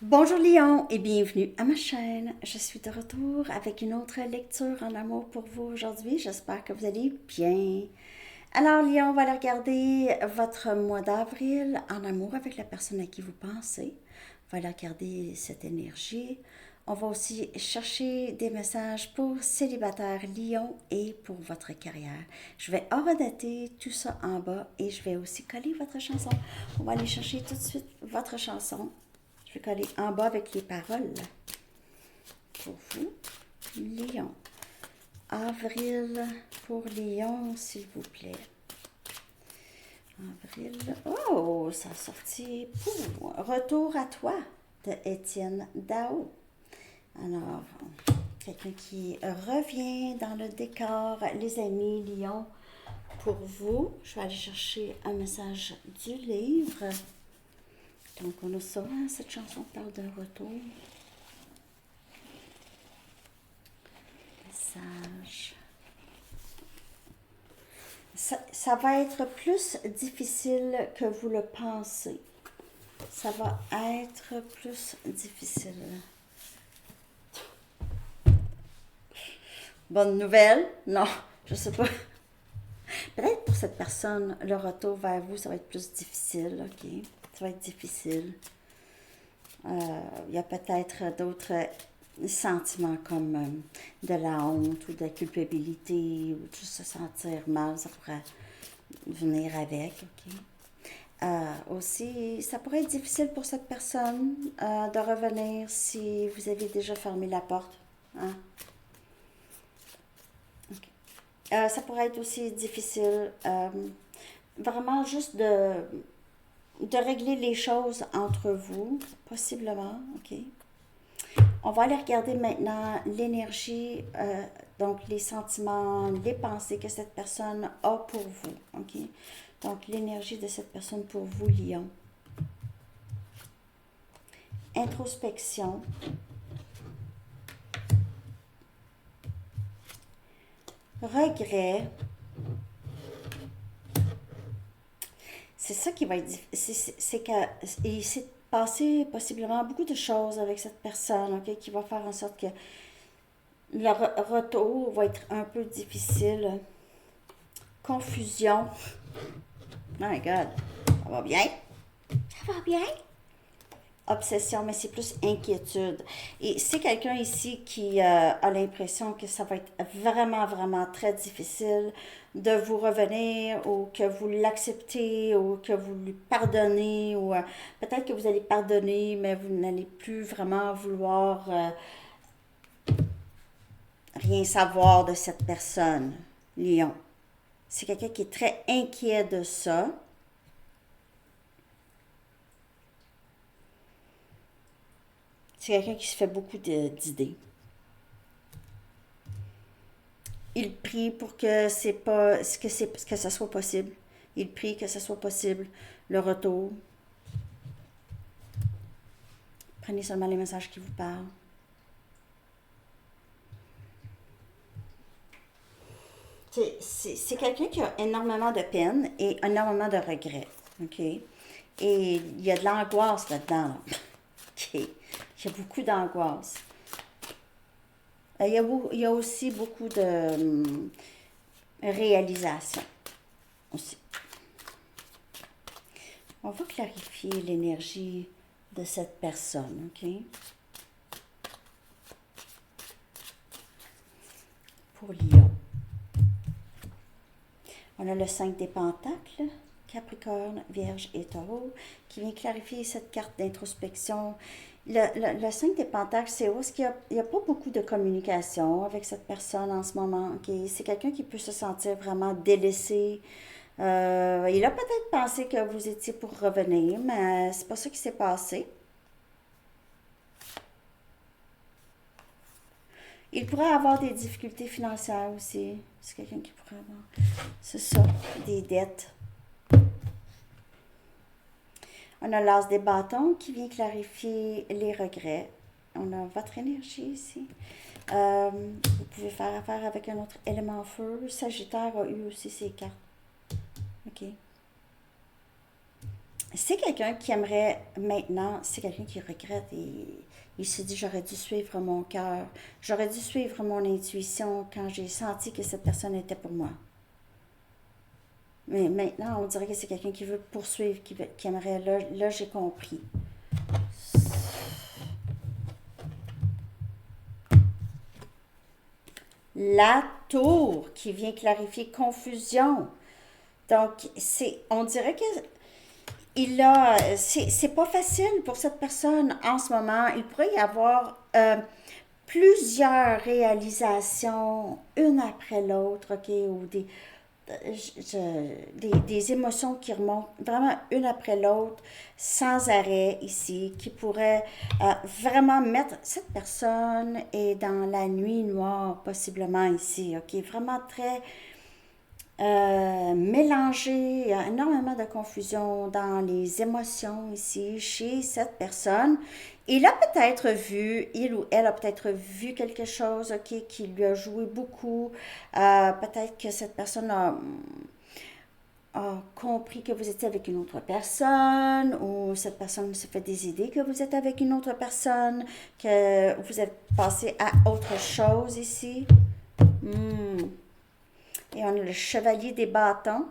Bonjour Lyon et bienvenue à ma chaîne. Je suis de retour avec une autre lecture en amour pour vous aujourd'hui. J'espère que vous allez bien. Alors Lyon, on va aller regarder votre mois d'avril en amour avec la personne à qui vous pensez. On va aller regarder cette énergie. On va aussi chercher des messages pour célibataire Lyon et pour votre carrière. Je vais horodater tout ça en bas et je vais aussi coller votre chanson. On va aller chercher tout de suite votre chanson. Je vais coller en bas avec les paroles pour vous. Lion. Avril pour Lion, s'il vous plaît. Avril. Oh, ça a sorti. Pouh, Retour à toi de Étienne Dao. Alors, quelqu'un qui revient dans le décor. Les amis, Lion, pour vous. Je vais aller chercher un message du livre. Donc, on a ça, hein, cette chanson parle d'un retour. Message. Ça va être plus difficile que vous le pensez. Ça va être plus difficile. Bonne nouvelle? Non, je sais pas. Peut-être pour cette personne, le retour vers vous, ça va être plus difficile, ok? Ça va être difficile. Il y a peut-être d'autres sentiments comme de la honte ou de la culpabilité ou juste se sentir mal, ça pourrait venir avec, ok? Aussi, ça pourrait être difficile pour cette personne de revenir si vous avez déjà fermé la porte. Hein? Ok. Ça pourrait être aussi difficile, vraiment juste de régler les choses entre vous, possiblement, ok? On va aller regarder maintenant l'énergie, donc les sentiments, les pensées que cette personne a pour vous, ok? Donc l'énergie de cette personne pour vous, Lion. Introspection. Regret. C'est ça qui va être difficile. C'est qu'il s'est passé possiblement beaucoup de choses avec cette personne, ok, qui va faire en sorte que le retour va être un peu difficile. Confusion. Oh my God. Ça va bien? Ça va bien? Obsession, mais c'est plus inquiétude. Et c'est quelqu'un ici qui a l'impression que ça va être vraiment, vraiment très difficile de vous revenir ou que vous l'acceptez ou que vous lui pardonnez ou peut-être que vous allez pardonner, mais vous n'allez plus vraiment vouloir rien savoir de cette personne, Lion. C'est quelqu'un qui est très inquiet de ça. C'est quelqu'un qui se fait beaucoup d'idées. Il prie pour que c'est pas que ça soit possible. Il prie que ce soit possible le retour. Prenez seulement les messages qui vous parlent. C'est quelqu'un qui a énormément de peine et énormément de regrets. OK? Et il y a de l'angoisse là-dedans. Là. OK? Il y a beaucoup d'angoisse. Il y a aussi beaucoup de réalisation aussi. On va clarifier l'énergie de cette personne, OK? Pour Lion. On a le 5 des Pentacles, Capricorne, Vierge et Taureau, qui vient clarifier cette carte d'introspection. Le 5 des Pentacles, c'est où est-ce qu'il n'y a, pas beaucoup de communication avec cette personne en ce moment. Okay? C'est quelqu'un qui peut se sentir vraiment délaissé. Il a peut-être pensé que vous étiez pour revenir, mais c'est pas ça qui s'est passé. Il pourrait avoir des difficultés financières aussi. C'est quelqu'un qui pourrait avoir. C'est ça, des dettes. On a l'as des bâtons qui vient clarifier les regrets. On a votre énergie ici. Vous pouvez faire affaire avec un autre élément feu. Sagittaire a eu aussi ses cartes. OK. C'est quelqu'un qui aimerait maintenant, c'est quelqu'un qui regrette et il se dit j'aurais dû suivre mon cœur, j'aurais dû suivre mon intuition quand j'ai senti que cette personne était pour moi. Mais maintenant, on dirait que c'est quelqu'un qui veut poursuivre, qui aimerait, là j'ai compris. La tour qui vient clarifier confusion. Donc, on dirait que c'est pas facile pour cette personne en ce moment. Il pourrait y avoir plusieurs réalisations, une après l'autre, ok, ou des émotions qui remontent vraiment une après l'autre, sans arrêt ici, qui pourraient vraiment mettre cette personne est dans la nuit noire, possiblement ici, ok, vraiment très mélangé, il y a énormément de confusion dans les émotions ici chez cette personne. Il a peut-être vu, il ou elle a peut-être vu quelque chose, ok, qui lui a joué beaucoup. Peut-être que cette personne a compris que vous étiez avec une autre personne, ou cette personne se fait des idées que vous êtes avec une autre personne, que vous êtes passé à autre chose ici. Hmm. Et on a le chevalier des bâtons.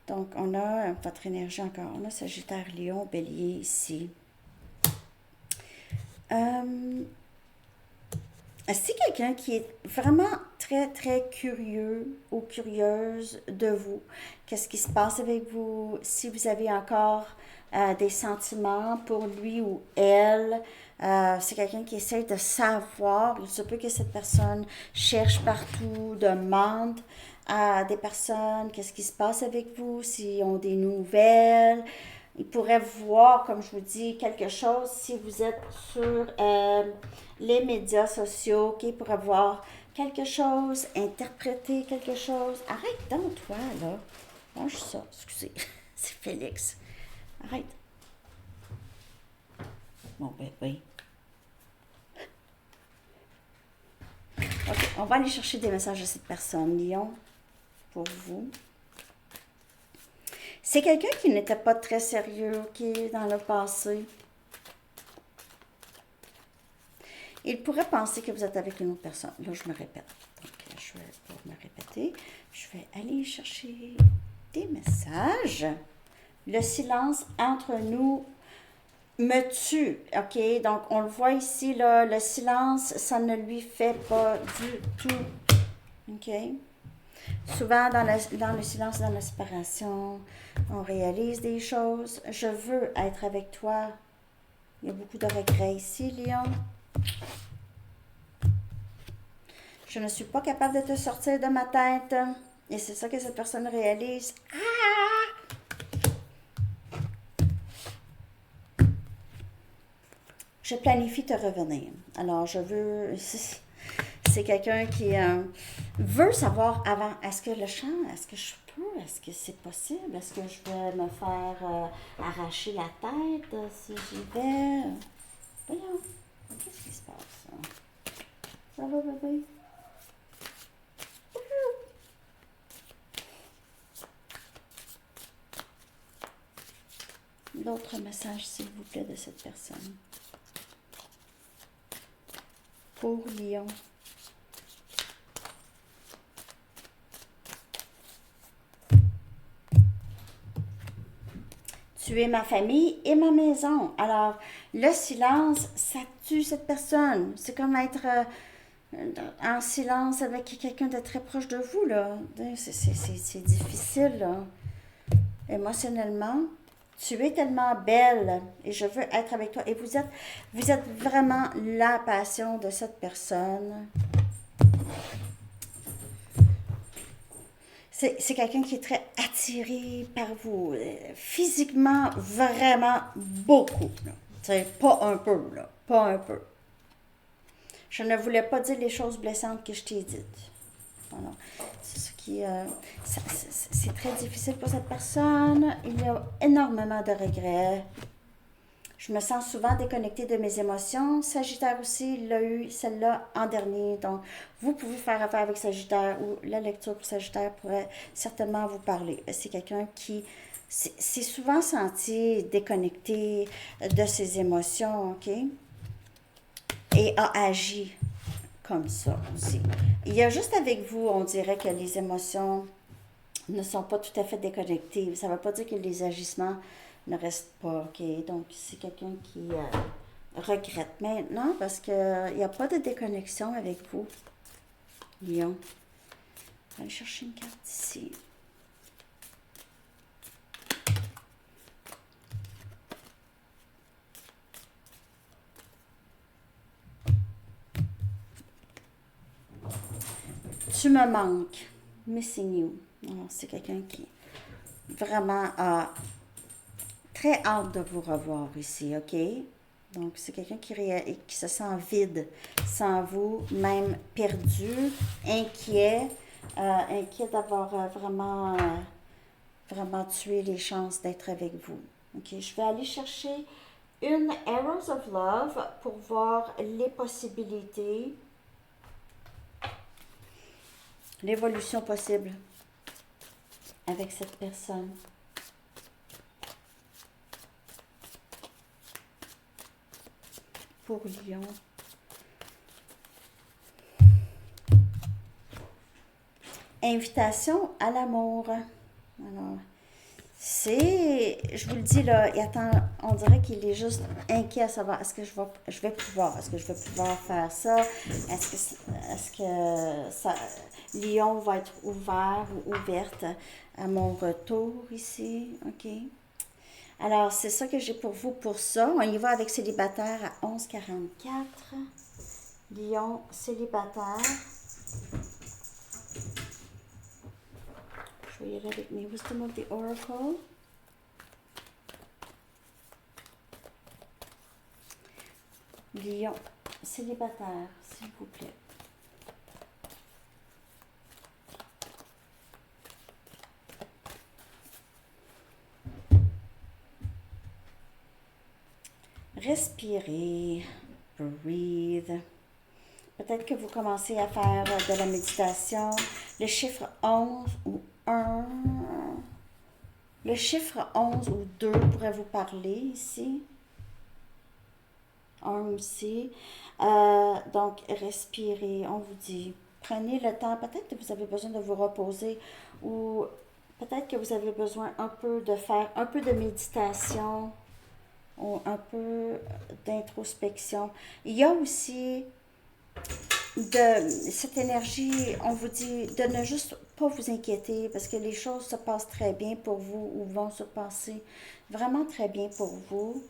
Donc, on a votre énergie encore. On a Sagittaire, Lion, Bélier ici. C'est quelqu'un qui est vraiment très, très curieux ou curieuse de vous. Qu'est-ce qui se passe avec vous? Si vous avez encore des sentiments pour lui ou elle. C'est quelqu'un qui essaie de savoir. Il se peut que cette personne cherche partout, demande à des personnes qu'est-ce qui se passe avec vous, s'ils ont des nouvelles. Il pourrait voir, comme je vous dis, quelque chose si vous êtes sur les médias sociaux, OK, pour avoir quelque chose, interpréter quelque chose. Arrête donc, toi, là. Mange ça, excusez. C'est Félix. Arrête. Mon bébé. OK, on va aller chercher des messages de cette personne, Lion, pour vous. C'est quelqu'un qui n'était pas très sérieux, OK, dans le passé. Il pourrait penser que vous êtes avec une autre personne. Là, je me répète. Donc, je vais pas me répéter. Je vais aller chercher des messages. Le silence entre nous me tue. OK? Donc, on le voit ici, là, le silence, ça ne lui fait pas du tout. OK? Souvent, dans le silence, dans la séparation, on réalise des choses. Je veux être avec toi. Il y a beaucoup de regrets ici, Lion. Je ne suis pas capable de te sortir de ma tête. Et c'est ça que cette personne réalise. Ah! Je planifie te revenir. Alors, je veux... C'est quelqu'un qui veut savoir avant, est-ce que le chant, est-ce que je peux, est-ce que c'est possible, est-ce que je vais me faire arracher la tête si j'y vais. Voyons, qu'est-ce qui se passe? Ça va, bébé? D'autres messages, s'il vous plaît, de cette personne. Pour Lion. Tu es ma famille et ma maison. Alors, le silence, ça tue cette personne. C'est comme être en silence avec quelqu'un de très proche de vous, là. C'est difficile, là. Émotionnellement. Tu es tellement belle et je veux être avec toi. Et vous êtes vraiment la passion de cette personne. C'est quelqu'un qui est très attiré par vous. Physiquement, vraiment beaucoup. Pas un peu, là. Pas un peu. Je ne voulais pas dire les choses blessantes que je t'ai dites. Voilà. C'est ce qui. C'est très difficile pour cette personne. Il y a énormément de regrets. Je me sens souvent déconnectée de mes émotions. Sagittaire aussi, il a eu celle-là en dernier. Donc, vous pouvez faire affaire avec Sagittaire ou la lecture pour Sagittaire pourrait certainement vous parler. C'est quelqu'un qui c'est souvent senti déconnecté de ses émotions, OK? Et a agi comme ça aussi. Il y a juste avec vous, on dirait que les émotions ne sont pas tout à fait déconnectées. Ça ne veut pas dire que les agissements ne restent pas, OK? Donc, c'est quelqu'un qui regrette maintenant parce qu'il n'y a pas de déconnexion avec vous, Lion. Je vais aller chercher une carte ici. Tu me manques. Missing you. Alors, c'est quelqu'un qui vraiment a très hâte de vous revoir ici, OK? Donc, c'est quelqu'un qui se sent vide sans vous, même perdu, inquiet, inquiet d'avoir vraiment tué les chances d'être avec vous. OK, je vais aller chercher une Arrows of Love pour voir les possibilités, l'évolution possible avec cette personne. Pour Lion. Invitation à l'amour. Alors, je vous le dis là, on dirait qu'il est juste inquiet à savoir est-ce que je vais pouvoir faire ça, est-ce que ça, Lion va être ouvert ou ouverte à mon retour ici, ok. Alors, c'est ça que j'ai pour vous pour ça. On y va avec célibataire à 11,44. Lion, célibataire. Je vais y aller avec mes Wisdom of the Oracle. Lion, célibataire, s'il vous plaît. Respirez, breathe. Peut-être que vous commencez à faire de la méditation. Le chiffre 11 ou 1. Le chiffre 11 ou 2 pourrait vous parler ici. 1 aussi. Donc, respirez. On vous dit, prenez le temps. Peut-être que vous avez besoin de vous reposer ou peut-être que vous avez besoin de faire un peu de méditation ou un peu d'introspection. Il y a aussi de cette énergie, on vous dit de ne juste pas vous inquiéter parce que les choses se passent très bien pour vous ou vont se passer vraiment très bien pour vous.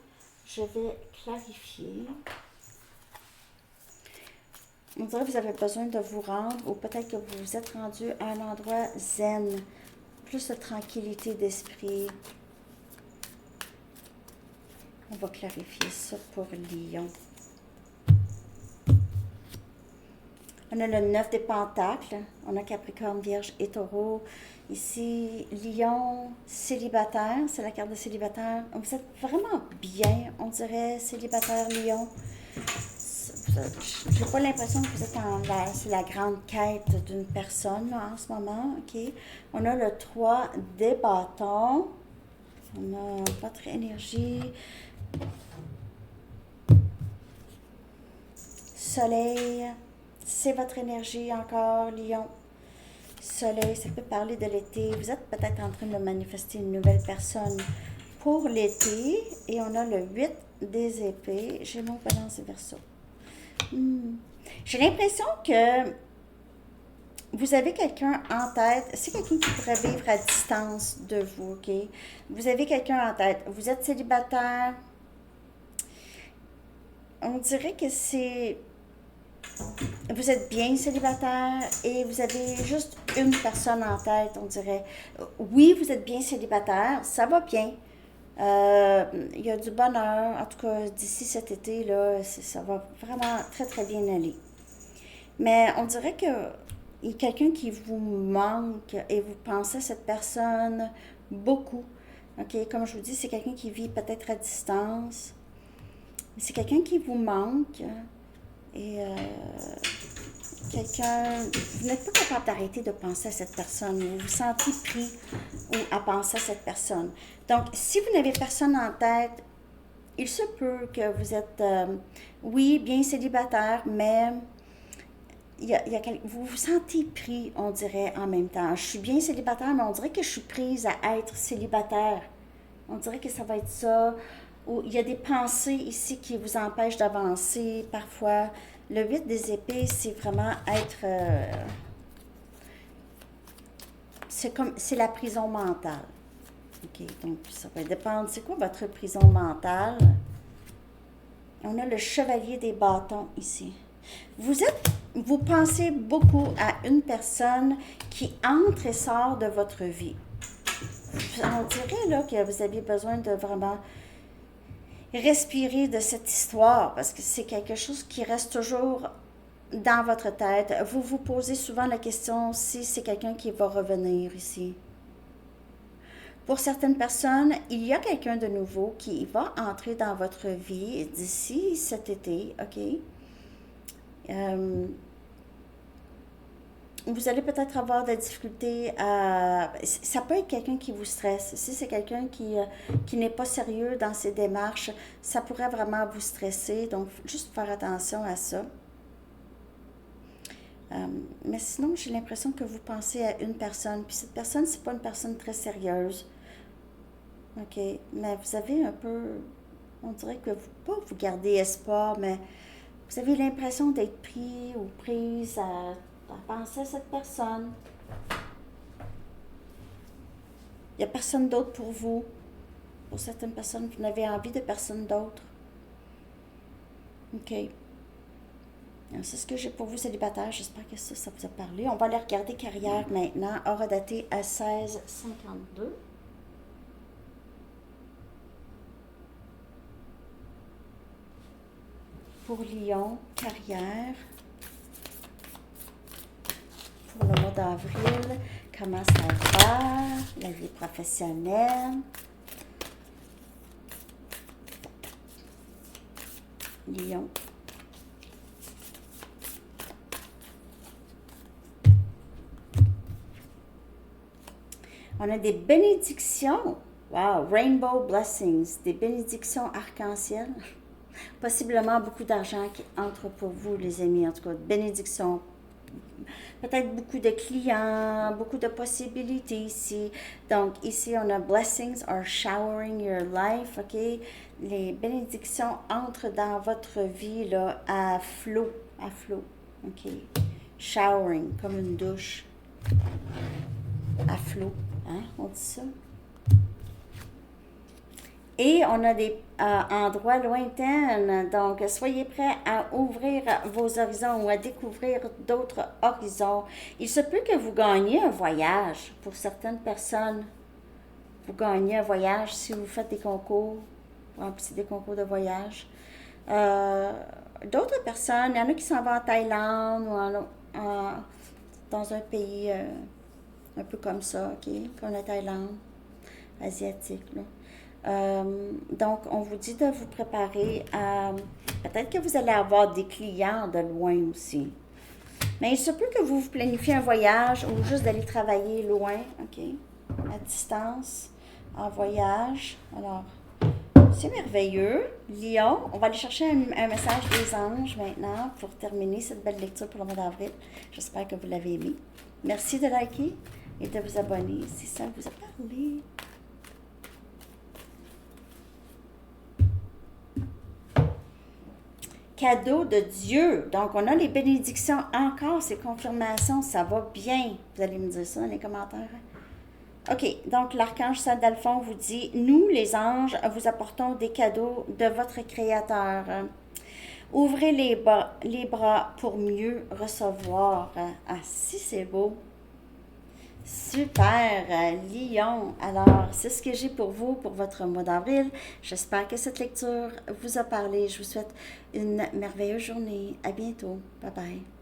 Je vais clarifier. On dirait que vous avez besoin de vous rendre ou peut-être que vous vous êtes rendu à un endroit zen, plus de tranquillité d'esprit. On va clarifier ça pour Lion. On a le 9 des Pentacles. On a Capricorne, Vierge et Taureau. Ici, Lion, célibataire. C'est la carte de célibataire. Vous êtes vraiment bien, on dirait, célibataire, Lion. Je n'ai pas l'impression que vous êtes c'est la grande quête d'une personne là, en ce moment. OK. On a le 3 des bâtons. On a votre énergie. Soleil, c'est votre énergie encore, Lion. Soleil, ça peut parler de l'été. Vous êtes peut-être en train de manifester une nouvelle personne pour l'été. Et on a le 8 des épées. Gémeaux, Balance et Verseau. J'ai l'impression que vous avez quelqu'un en tête. C'est quelqu'un qui pourrait vivre à distance de vous, OK? Vous avez quelqu'un en tête. Vous êtes célibataire. On dirait que vous êtes bien célibataire et vous avez juste une personne en tête, on dirait. Oui, vous êtes bien célibataire, ça va bien. Il y a du bonheur, en tout cas d'ici cet été, là, ça va vraiment très très bien aller. Mais on dirait que il y a quelqu'un qui vous manque et vous pensez à cette personne beaucoup. OK, comme je vous dis, c'est quelqu'un qui vit peut-être à distance. C'est quelqu'un qui vous manque et quelqu'un, vous n'êtes pas capable d'arrêter de penser à cette personne, vous vous sentez pris ou à penser à cette personne. Donc, si vous n'avez personne en tête, il se peut que vous êtes, oui, bien célibataire, mais vous vous sentez pris, on dirait, en même temps. Je suis bien célibataire, mais on dirait que je suis prise à être célibataire. On dirait que ça va être ça. Ou il y a des pensées ici qui vous empêchent d'avancer. Parfois, le 8 des épées, c'est vraiment être... c'est la prison mentale. OK, donc ça va dépendre. C'est quoi votre prison mentale? On a le chevalier des bâtons ici. Vous pensez beaucoup à une personne qui entre et sort de votre vie. On dirait là que vous aviez besoin de vraiment respirer de cette histoire parce que c'est quelque chose qui reste toujours dans votre tête. Vous vous posez souvent la question si c'est quelqu'un qui va revenir ici. Pour certaines personnes, il y a quelqu'un de nouveau qui va entrer dans votre vie d'ici cet été, OK? Vous allez peut-être avoir des difficultés à... Ça peut être quelqu'un qui vous stresse. Si c'est quelqu'un qui n'est pas sérieux dans ses démarches, ça pourrait vraiment vous stresser. Donc, juste faire attention à ça. Mais sinon, j'ai l'impression que vous pensez à une personne. Puis cette personne, c'est pas une personne très sérieuse. OK? Mais vous avez un peu... On dirait que vous gardez espoir, mais vous avez l'impression d'être pris ou prise à penser à cette personne. Il n'y a personne d'autre pour vous. Pour certaines personnes, vous n'avez envie de personne d'autre. OK. C'est ce que j'ai pour vous, célibataires. J'espère que ça vous a parlé. On va aller regarder carrière maintenant. Hora daté à 16h52. Pour Lion, carrière. Pour le mois d'avril, comment ça va, la vie professionnelle. Lion. On a des bénédictions. Wow, Rainbow Blessings, des bénédictions arc-en-ciel. Possiblement beaucoup d'argent qui entre pour vous, les amis. En tout cas, bénédictions. Peut-être beaucoup de clients, beaucoup de possibilités ici. Donc, ici, on a blessings are showering your life, OK? Les bénédictions entrent dans votre vie, là, à flot, OK? Showering, comme une douche. À flot, hein? On dit ça? Et on a des endroits lointains, donc soyez prêts à ouvrir vos horizons ou à découvrir d'autres horizons. Il se peut que vous gagniez un voyage. Pour certaines personnes, vous gagnez un voyage si vous faites des concours, vous remplissez des concours de voyage. D'autres personnes, il y en a qui s'en vont en Thaïlande ou dans un pays un peu comme ça, OK, comme la Thaïlande, asiatique, là. Donc, on vous dit de vous préparer à... Peut-être que vous allez avoir des clients de loin aussi. Mais il se peut que vous planifiez un voyage ou juste d'aller travailler loin, OK? À distance, en voyage. Alors, c'est merveilleux. Lion, on va aller chercher un message des anges maintenant pour terminer cette belle lecture pour le mois d'avril. J'espère que vous l'avez aimé. Merci de liker et de vous abonner si ça vous a parlé. Cadeau de Dieu. Donc, on a les bénédictions encore, ces confirmations, ça va bien. Vous allez me dire ça dans les commentaires. OK, donc l'archange Saint-Alphonse vous dit, nous, les anges, vous apportons des cadeaux de votre Créateur. Ouvrez les bras pour mieux recevoir. Ah, si c'est beau. Super, Lion. Alors, c'est ce que j'ai pour vous pour votre mois d'avril. J'espère que cette lecture vous a parlé. Je vous souhaite une merveilleuse journée. À bientôt. Bye bye.